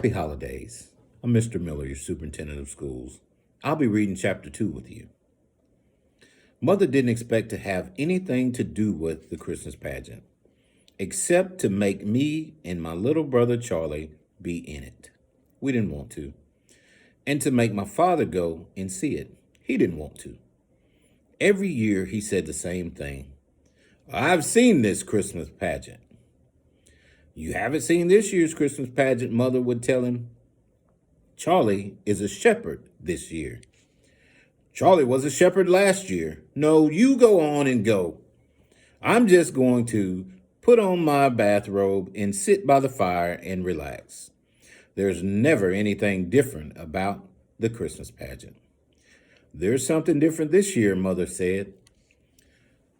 Happy holidays. I'm Mr. Miller, your superintendent of schools. I'll be reading chapter 2 with you. Mother didn't expect to have anything to do with the Christmas pageant, except to make me and my little brother Charlie be in it. We didn't want to. And to make my father go and see it. He didn't want to. Every year he said the same thing. I've seen this Christmas pageant. You haven't seen this year's Christmas pageant, Mother would tell him. Charlie is a shepherd this year. Charlie was a shepherd last year. No, you go on and go. I'm just going to put on my bathrobe and sit by the fire and relax. There's never anything different about the Christmas pageant. There's something different this year, Mother said.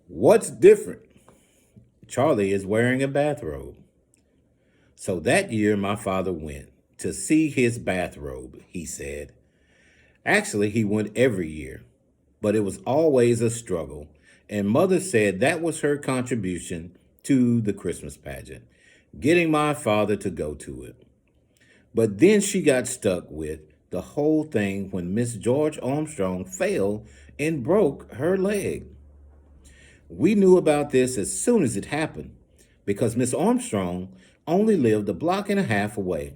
What's different? Charlie is wearing a bathrobe. So that year, my father went to see his bathrobe, he said. Actually, he went every year, but it was always a struggle, and Mother said that was her contribution to the Christmas pageant, getting my father to go to it. But then she got stuck with the whole thing when Miss George Armstrong fell and broke her leg. We knew about this as soon as it happened, because Miss Armstrong only lived a block and a half away.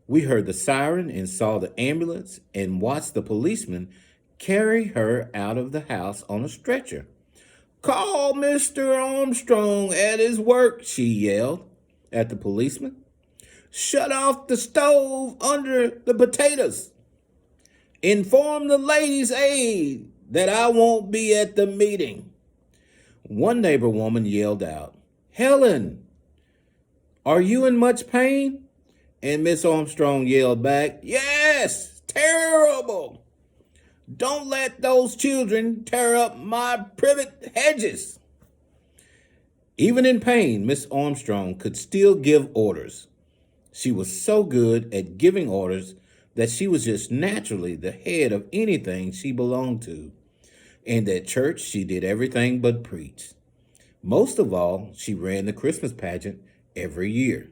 We heard the siren and saw the ambulance and watched the policeman carry her out of the house on a stretcher. Call Mr. Armstrong at his work, she yelled at the policeman. Shut off the stove under the potatoes. Inform the ladies' aid that I won't be at the meeting. One neighbor woman yelled out, Helen, are you in much pain? And Miss Armstrong yelled back, Yes, terrible. Don't let those children tear up my privet hedges. Even in pain, Miss Armstrong could still give orders. She was so good at giving orders that she was just naturally the head of anything she belonged to. And at church, she did everything but preach. Most of all, she ran the Christmas pageant every year.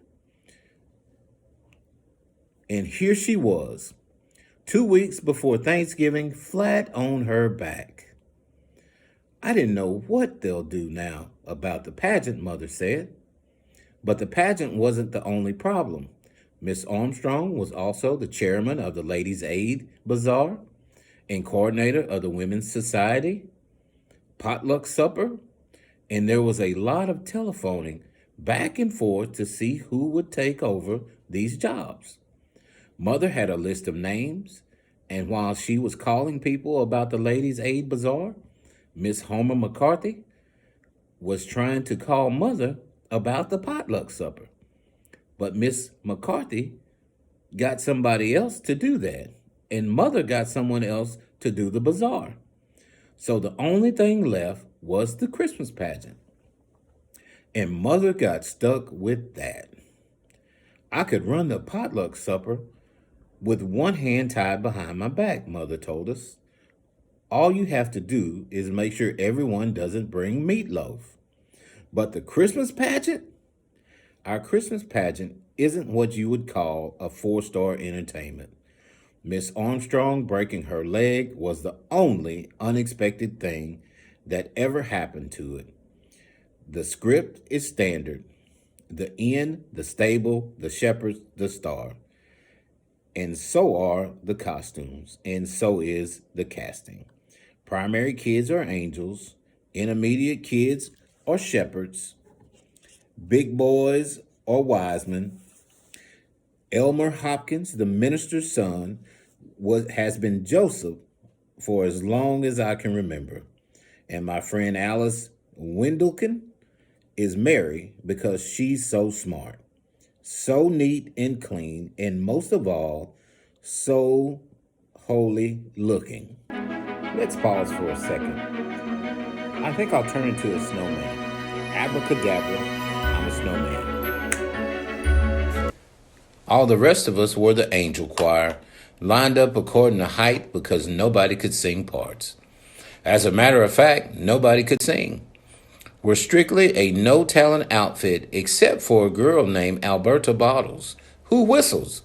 And here she was, 2 weeks before Thanksgiving, flat on her back. I didn't know what they'll do now about the pageant, Mother said. But the pageant wasn't the only problem. Miss Armstrong was also the chairman of the Ladies' Aid Bazaar and coordinator of the Women's Society, potluck supper, and there was a lot of telephoning back and forth to see who would take over these jobs. Mother had a list of names, and while she was calling people about the Ladies' Aid Bazaar, Miss Homer McCarthy was trying to call Mother about the potluck supper. But Miss McCarthy got somebody else to do that, and Mother got someone else to do the bazaar. So the only thing left was the Christmas pageant. And Mother got stuck with that. I could run the potluck supper with one hand tied behind my back, Mother told us. All you have to do is make sure everyone doesn't bring meatloaf. But the Christmas pageant? Our Christmas pageant isn't what you would call a 4-star entertainment. Miss Armstrong breaking her leg was the only unexpected thing that ever happened to it. The script is standard. The inn, the stable, the shepherds, the star. And so are the costumes, and so is the casting. Primary kids are angels, intermediate kids are shepherds, big boys are wise men. Elmer Hopkins, the minister's son, has been Joseph for as long as I can remember. And my friend Alice Wendelkin is Mary because she's so smart, so neat and clean, and most of all, so holy looking. Let's pause for a second. I think I'll turn into a snowman. Abracadabra, I'm a snowman. All the rest of us were the angel choir, lined up according to height because nobody could sing parts. As a matter of fact, nobody could sing. We're strictly a no-talent outfit except for a girl named Alberta Bottles, who whistles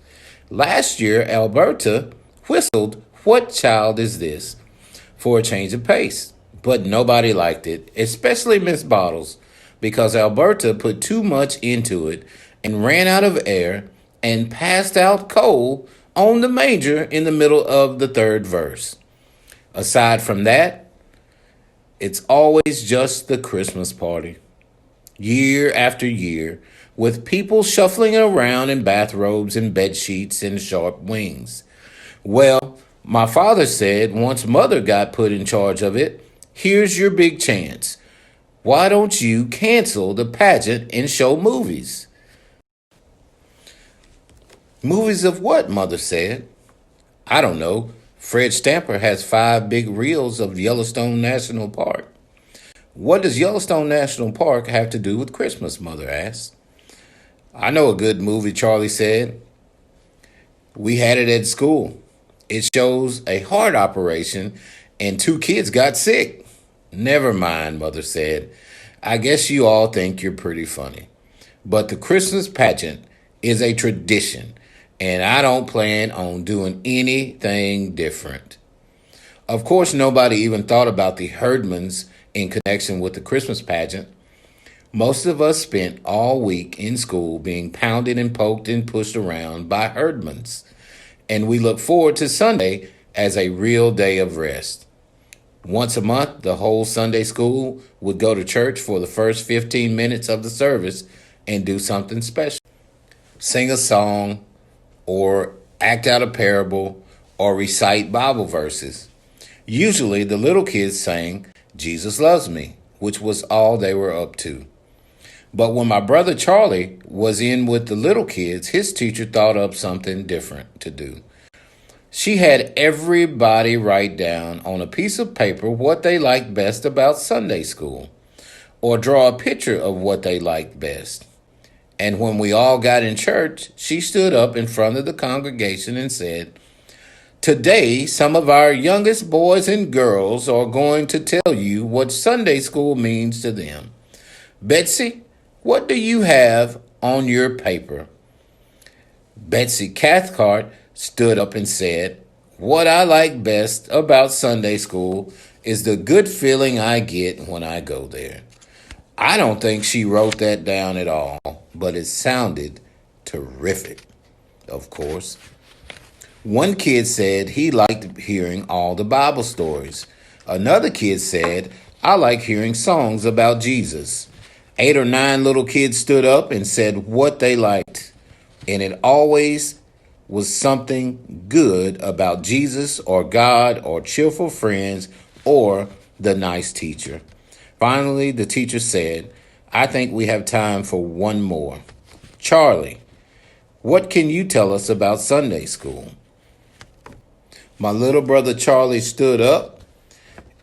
Last year, Alberta whistled, "What child is this?" for a change of pace. But nobody liked it, especially Miss Bottles, because Alberta put too much into it and ran out of air and passed out cold on the major in the middle of the third verse. Aside from that, it's always just the Christmas party, year after year, with people shuffling around in bathrobes and bed sheets and sharp wings. Well, my father said once Mother got put in charge of it, "Here's your big chance. Why don't you cancel the pageant and show movies?" "Movies of what?" Mother said. "I don't know. Fred Stamper has 5 big reels of Yellowstone National Park." "What does Yellowstone National Park have to do with Christmas?" Mother asked. "I know a good movie," Charlie said. "We had it at school. It shows a heart operation and 2 kids got sick." "Never mind," Mother said. "I guess you all think you're pretty funny. But the Christmas pageant is a tradition, and I don't plan on doing anything different." Of course, nobody even thought about the Herdmans in connection with the Christmas pageant. Most of us spent all week in school being pounded and poked and pushed around by Herdmans, and we look forward to Sunday as a real day of rest. Once a month, the whole Sunday school would go to church for the first 15 minutes of the service and do something special. Sing a song, or act out a parable, or recite Bible verses. Usually, the little kids sang "Jesus Loves Me," which was all they were up to. But when my brother Charlie was in with the little kids, his teacher thought up something different to do. She had everybody write down on a piece of paper what they liked best about Sunday school, or draw a picture of what they liked best. And when we all got in church, she stood up in front of the congregation and said, "Today, some of our youngest boys and girls are going to tell you what Sunday school means to them. Betsy, what do you have on your paper?" Betsy Cathcart stood up and said, "What I like best about Sunday school is the good feeling I get when I go there." I don't think she wrote that down at all, but it sounded terrific, of course. One kid said he liked hearing all the Bible stories. Another kid said, "I like hearing songs about Jesus." 8 or 9 little kids stood up and said what they liked, and it always was something good about Jesus or God or cheerful friends or the nice teacher. Finally, the teacher said, "I think we have time for one more. Charlie, what can you tell us about Sunday school?" My little brother Charlie stood up,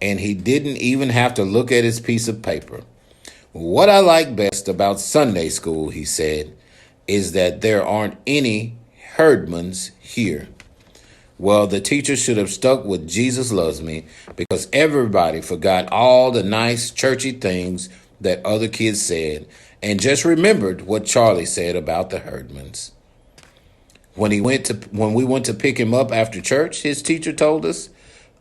and he didn't even have to look at his piece of paper. "What I like best about Sunday school," he said, "is that there aren't any Herdmans here." Well, the teacher should have stuck with "Jesus Loves Me," because everybody forgot all the nice churchy things that other kids said and just remembered what Charlie said about the Herdmans. When we went to pick him up after church, his teacher told us,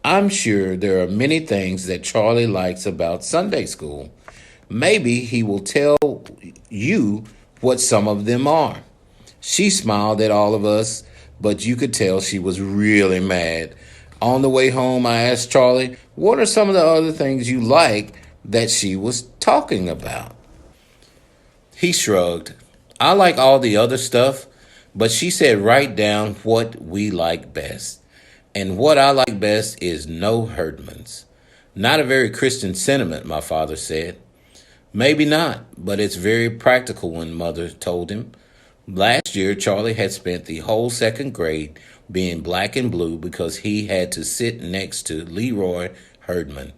"I'm sure there are many things that Charlie likes about Sunday school. Maybe he will tell you what some of them are." She smiled at all of us, but you could tell she was really mad. On the way home, I asked Charlie, "What are some of the other things you like that she was talking about?" He shrugged. "I like all the other stuff, but she said write down what we like best. And what I like best is no Herdmans." Not a very Christian sentiment, my father said. "Maybe not, but it's very practical one," Mother told him. Last year, Charlie had spent the whole second grade being black and blue because he had to sit next to Leroy Herdman.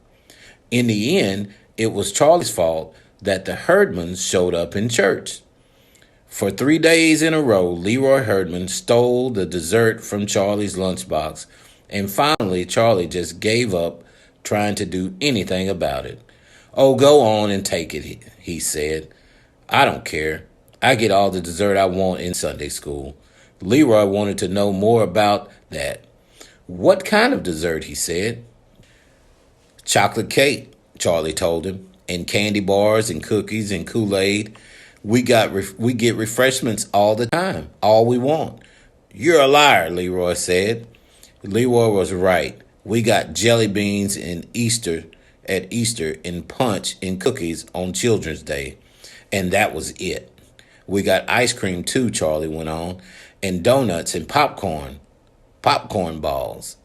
In the end, it was Charlie's fault that the Herdmans showed up in church. For 3 days in a row, Leroy Herdman stole the dessert from Charlie's lunchbox, and finally Charlie just gave up trying to do anything about it. "Oh, go on and take it," he said. "I don't care. I get all the dessert I want in Sunday school. Leroy wanted to know more about that. What kind of dessert, he said. Chocolate cake, Charlie told him, and candy bars and cookies and Kool-Aid. We get refreshments all the time, all we want. You're a liar, Leroy said. Leroy was right. We got jelly beans and Easter and punch and cookies on Children's Day. And that was it. We got ice cream too, Charlie went on, and donuts and popcorn balls.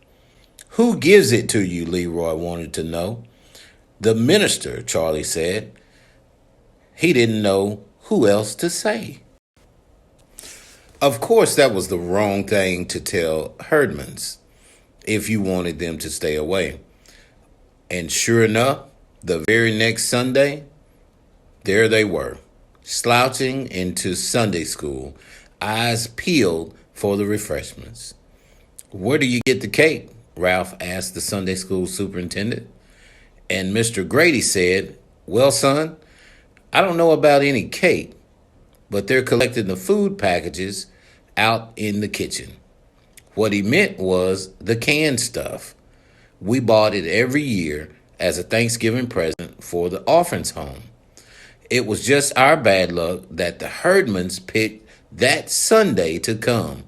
Who gives it to you, Leroy wanted to know. The minister, Charlie said. He didn't know who else to say. Of course, that was the wrong thing to tell Herdmans if you wanted them to stay away. And sure enough, the very next Sunday, there they were, slouching into Sunday school, eyes peeled for the refreshments. Where do you get the cake? Ralph asked the Sunday school superintendent. And Mr. Grady said, well, son, I don't know about any cake, but they're collecting the food packages out in the kitchen. What he meant was the canned stuff. We bought it every year as a Thanksgiving present for the orphans' home. It was just our bad luck that the Herdmans picked that Sunday to come,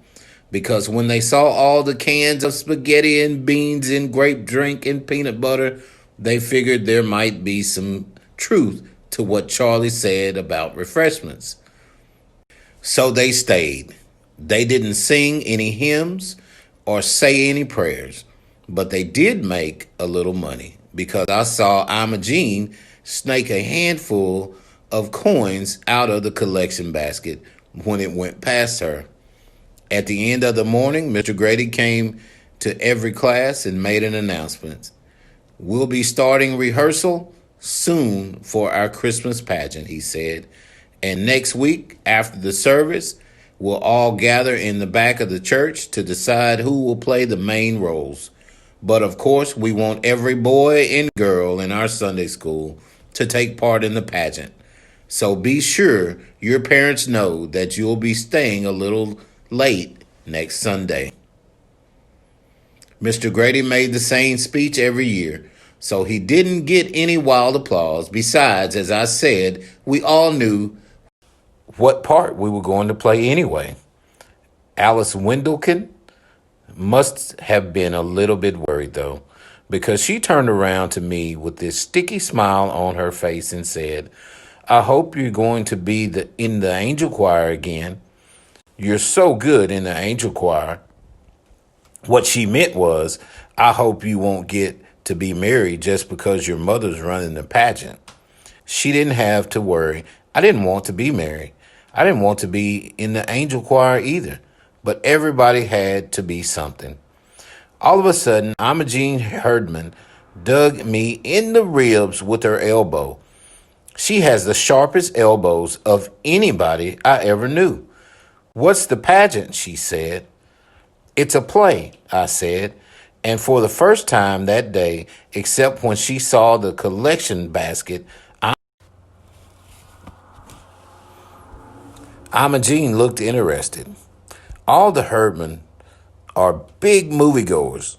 because when they saw all the cans of spaghetti and beans and grape drink and peanut butter, they figured there might be some truth to what Charlie said about refreshments. So they stayed. They didn't sing any hymns or say any prayers, but they did make a little money, because I saw Imogene snake a handful of coins out of the collection basket when it went past her. At the end of the morning, Mr. Grady came to every class and made an announcement. We'll be starting rehearsal soon for our Christmas pageant, he said. And next week, after the service, we'll all gather in the back of the church to decide who will play the main roles. But of course, we want every boy and girl in our Sunday school to take part in the pageant. So be sure your parents know that you'll be staying a little late next Sunday. Mr. Grady made the same speech every year, so he didn't get any wild applause. Besides, as I said, we all knew what part we were going to play anyway. Alice Wendlekin must have been a little bit worried, though, because she turned around to me with this sticky smile on her face and said, I hope you're going to be in the angel choir again. You're so good in the angel choir. What she meant was, I hope you won't get to be married just because your mother's running the pageant. She didn't have to worry. I didn't want to be married. I didn't want to be in the angel choir either. But everybody had to be something. All of a sudden, Imogene Herdman dug me in the ribs with her elbow. She has the sharpest elbows of anybody I ever knew. What's the pageant? She said. It's a play, I said. And for the first time that day, except when she saw the collection basket, Imogene looked interested. All the Herdman are big moviegoers,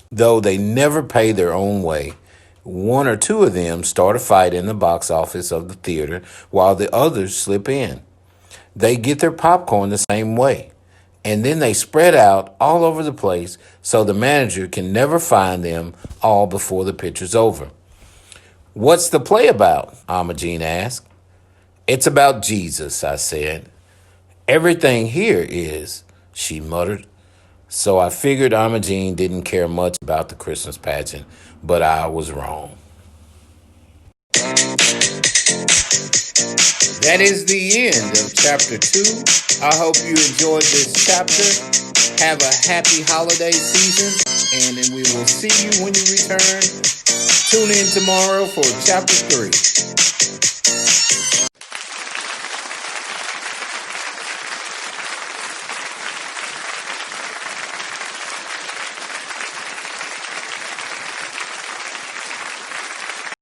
though they never pay their own way. One or two of them start a fight in the box office of the theater while the others slip in. They get their popcorn the same way, and then they spread out all over the place so the manager can never find them all before the picture's over. What's the play about? Imogene asked. It's about Jesus, I said. Everything here is, she muttered. So I figured Imogene didn't care much about the Christmas pageant, but I was wrong. That is the end of chapter 2. I hope you enjoyed this chapter. Have a happy holiday season, and then we will see you when you return. Tune in tomorrow for chapter 3.